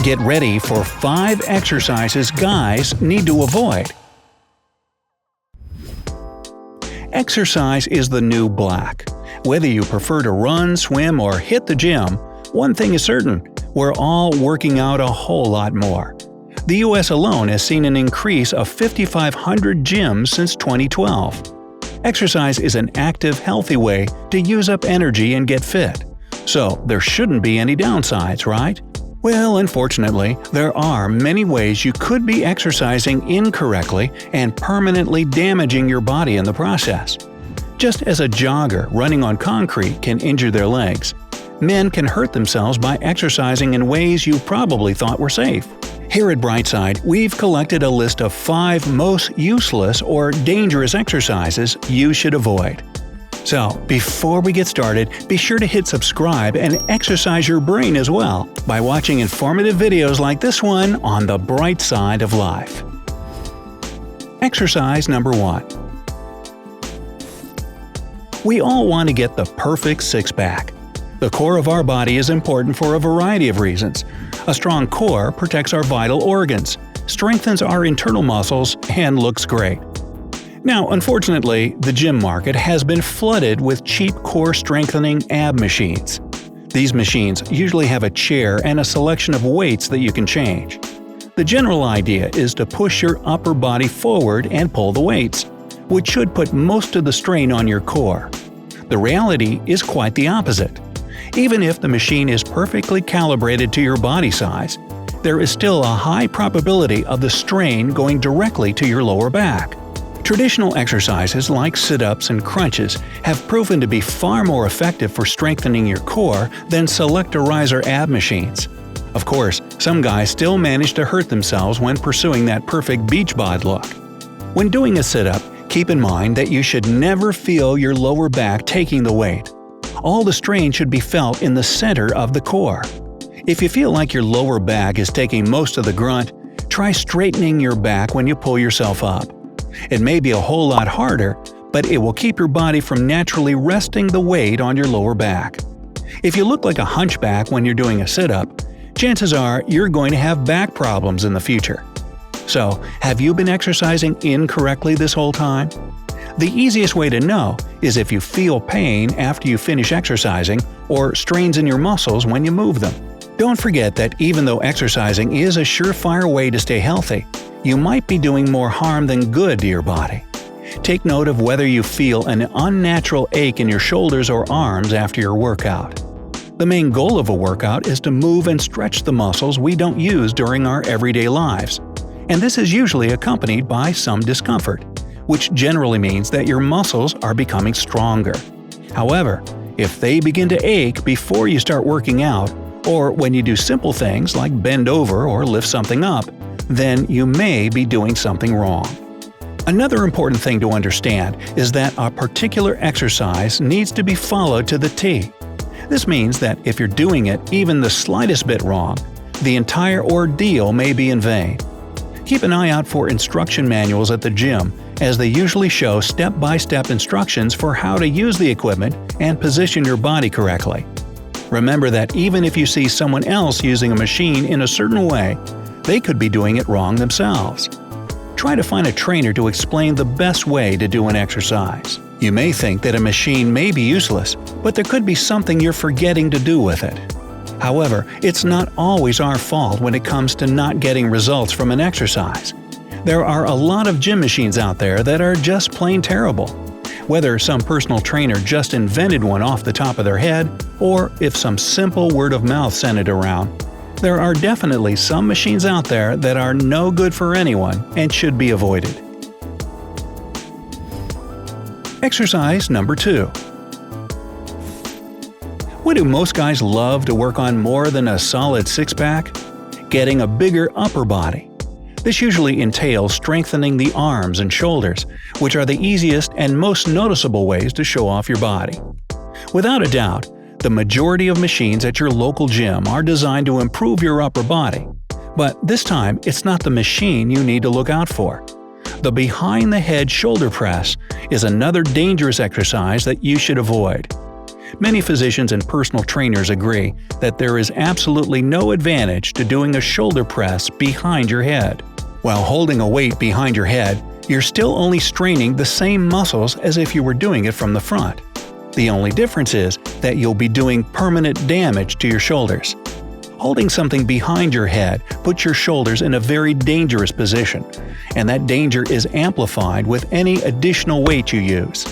Get ready for 5 exercises guys need to avoid. Exercise is the new black. Whether you prefer to run, swim, or hit the gym, one thing is certain: we're all working out a whole lot more. The US alone has seen an increase of 5,500 gyms since 2012. Exercise is an active, healthy way to use up energy and get fit. So there shouldn't be any downsides, right? Well, unfortunately, there are many ways you could be exercising incorrectly and permanently damaging your body in the process. Just as a jogger running on concrete can injure their legs, men can hurt themselves by exercising in ways you probably thought were safe. Here at Brightside, we've collected a list of 5 most useless or dangerous exercises you should avoid. So, before we get started, be sure to hit subscribe and exercise your brain as well by watching informative videos like this one on the bright side of life. Exercise number 1. We all want to get the perfect six-pack. The core of our body is important for a variety of reasons. A strong core protects our vital organs, strengthens our internal muscles, and looks great. Now, unfortunately, the gym market has been flooded with cheap core-strengthening ab machines. These machines usually have a chair and a selection of weights that you can change. The general idea is to push your upper body forward and pull the weights, which should put most of the strain on your core. The reality is quite the opposite. Even if the machine is perfectly calibrated to your body size, there is still a high probability of the strain going directly to your lower back. Traditional exercises like sit-ups and crunches have proven to be far more effective for strengthening your core than selector riser ab machines. Of course, some guys still manage to hurt themselves when pursuing that perfect beach bod look. When doing a sit-up, keep in mind that you should never feel your lower back taking the weight. All the strain should be felt in the center of the core. If you feel like your lower back is taking most of the grunt, try straightening your back when you pull yourself up. It may be a whole lot harder, but it will keep your body from naturally resting the weight on your lower back. If you look like a hunchback when you're doing a sit-up, chances are you're going to have back problems in the future. So, have you been exercising incorrectly this whole time? The easiest way to know is if you feel pain after you finish exercising or strains in your muscles when you move them. Don't forget that even though exercising is a surefire way to stay healthy, you might be doing more harm than good to your body. Take note of whether you feel an unnatural ache in your shoulders or arms after your workout. The main goal of a workout is to move and stretch the muscles we don't use during our everyday lives. And this is usually accompanied by some discomfort, which generally means that your muscles are becoming stronger. However, if they begin to ache before you start working out, or when you do simple things like bend over or lift something up, then you may be doing something wrong. Another important thing to understand is that a particular exercise needs to be followed to the T. This means that if you're doing it even the slightest bit wrong, the entire ordeal may be in vain. Keep an eye out for instruction manuals at the gym, as they usually show step-by-step instructions for how to use the equipment and position your body correctly. Remember that even if you see someone else using a machine in a certain way, they could be doing it wrong themselves. Try to find a trainer to explain the best way to do an exercise. You may think that a machine may be useless, but there could be something you're forgetting to do with it. However, it's not always our fault when it comes to not getting results from an exercise. There are a lot of gym machines out there that are just plain terrible. Whether some personal trainer just invented one off the top of their head, or if some simple word of mouth sent it around, there are definitely some machines out there that are no good for anyone and should be avoided. Exercise number 2. What do most guys love to work on more than a solid six-pack? Getting a bigger upper body. This usually entails strengthening the arms and shoulders, which are the easiest and most noticeable ways to show off your body. Without a doubt, the majority of machines at your local gym are designed to improve your upper body. But this time, it's not the machine you need to look out for. The behind-the-head shoulder press is another dangerous exercise that you should avoid. Many physicians and personal trainers agree that there is absolutely no advantage to doing a shoulder press behind your head. While holding a weight behind your head, you're still only straining the same muscles as if you were doing it from the front. The only difference is that you'll be doing permanent damage to your shoulders. Holding something behind your head puts your shoulders in a very dangerous position, and that danger is amplified with any additional weight you use.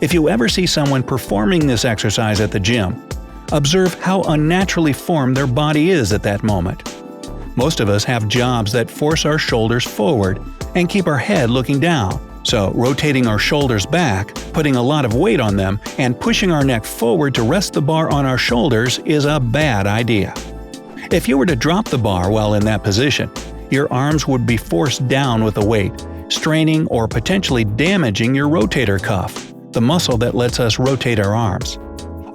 If you ever see someone performing this exercise at the gym, observe how unnaturally formed their body is at that moment. Most of us have jobs that force our shoulders forward and keep our head looking down, so rotating our shoulders back, putting a lot of weight on them, and pushing our neck forward to rest the bar on our shoulders is a bad idea. If you were to drop the bar while in that position, your arms would be forced down with the weight, straining or potentially damaging your rotator cuff, the muscle that lets us rotate our arms.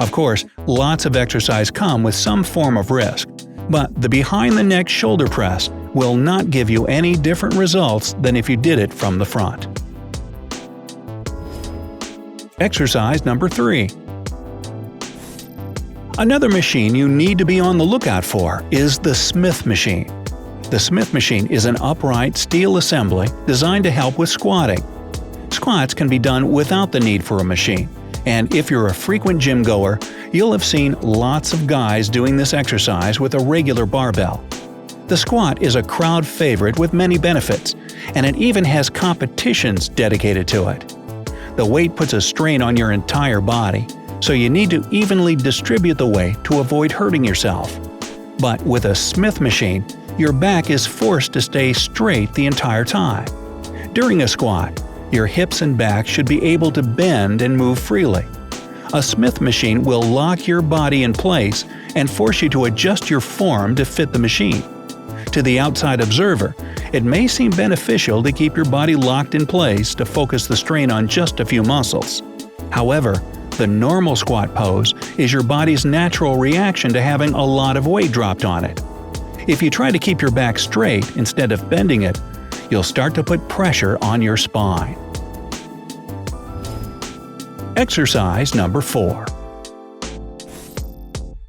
Of course, lots of exercise come with some form of risk, but the behind-the-neck shoulder press will not give you any different results than if you did it from the front. Exercise number 3. Another machine you need to be on the lookout for is the Smith machine. The Smith machine is an upright steel assembly designed to help with squatting. Squats can be done without the need for a machine, and if you're a frequent gym goer, you'll have seen lots of guys doing this exercise with a regular barbell. The squat is a crowd favorite with many benefits, and it even has competitions dedicated to it. The weight puts a strain on your entire body, so you need to evenly distribute the weight to avoid hurting yourself. But with a Smith machine, your back is forced to stay straight the entire time. During a squat, your hips and back should be able to bend and move freely. A Smith machine will lock your body in place and force you to adjust your form to fit the machine. To the outside observer, it may seem beneficial to keep your body locked in place to focus the strain on just a few muscles. However, the normal squat pose is your body's natural reaction to having a lot of weight dropped on it. If you try to keep your back straight instead of bending it, you'll start to put pressure on your spine. Exercise number 4.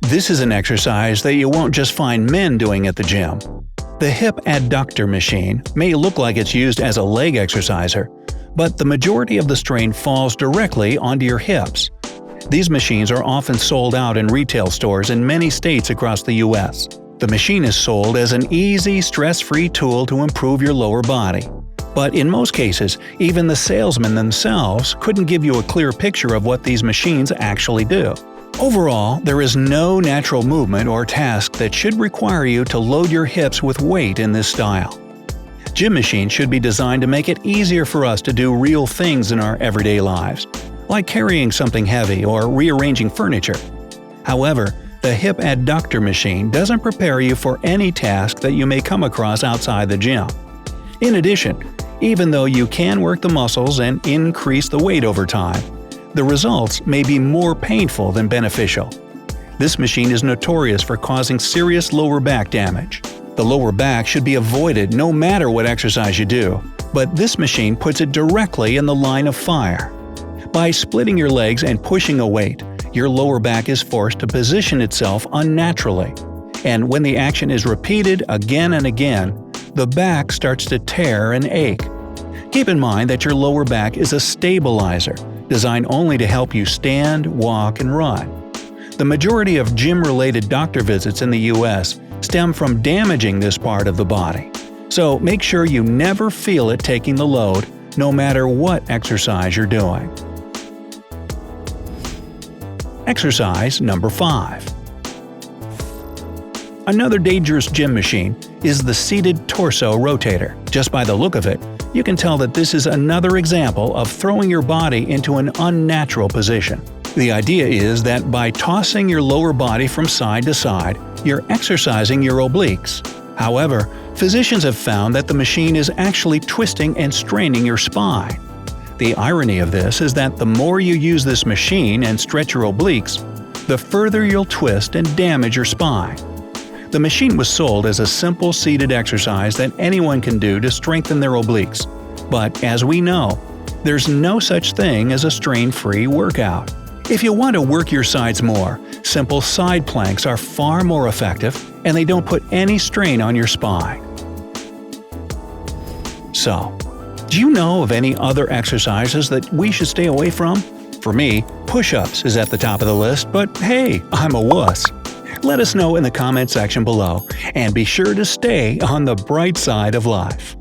This is an exercise that you won't just find men doing at the gym. The hip adductor machine may look like it's used as a leg exerciser, but the majority of the strain falls directly onto your hips. These machines are often sold out in retail stores in many states across the U.S. The machine is sold as an easy, stress-free tool to improve your lower body. But in most cases, even the salesmen themselves couldn't give you a clear picture of what these machines actually do. Overall, there is no natural movement or task that should require you to load your hips with weight in this style. Gym machines should be designed to make it easier for us to do real things in our everyday lives, like carrying something heavy or rearranging furniture. However, the hip adductor machine doesn't prepare you for any task that you may come across outside the gym. In addition, even though you can work the muscles and increase the weight over time, the results may be more painful than beneficial. This machine is notorious for causing serious lower back damage. The lower back should be avoided no matter what exercise you do, but this machine puts it directly in the line of fire. By splitting your legs and pushing a weight, your lower back is forced to position itself unnaturally. And when the action is repeated again and again, the back starts to tear and ache. Keep in mind that your lower back is a stabilizer, designed only to help you stand, walk, and run. The majority of gym-related doctor visits in the U.S. stem from damaging this part of the body. So make sure you never feel it taking the load, no matter what exercise you're doing. Exercise number 5. Another dangerous gym machine is the seated torso rotator. Just by the look of it, you can tell that this is another example of throwing your body into an unnatural position. The idea is that by tossing your lower body from side to side, you're exercising your obliques. However, physicians have found that the machine is actually twisting and straining your spine. The irony of this is that the more you use this machine and stretch your obliques, the further you'll twist and damage your spine. The machine was sold as a simple seated exercise that anyone can do to strengthen their obliques. But as we know, there's no such thing as a strain-free workout. If you want to work your sides more, simple side planks are far more effective and they don't put any strain on your spine. So, do you know of any other exercises that we should stay away from? For me, push-ups is at the top of the list, but hey, I'm a wuss. Let us know in the comment section below, and be sure to stay on the bright side of life.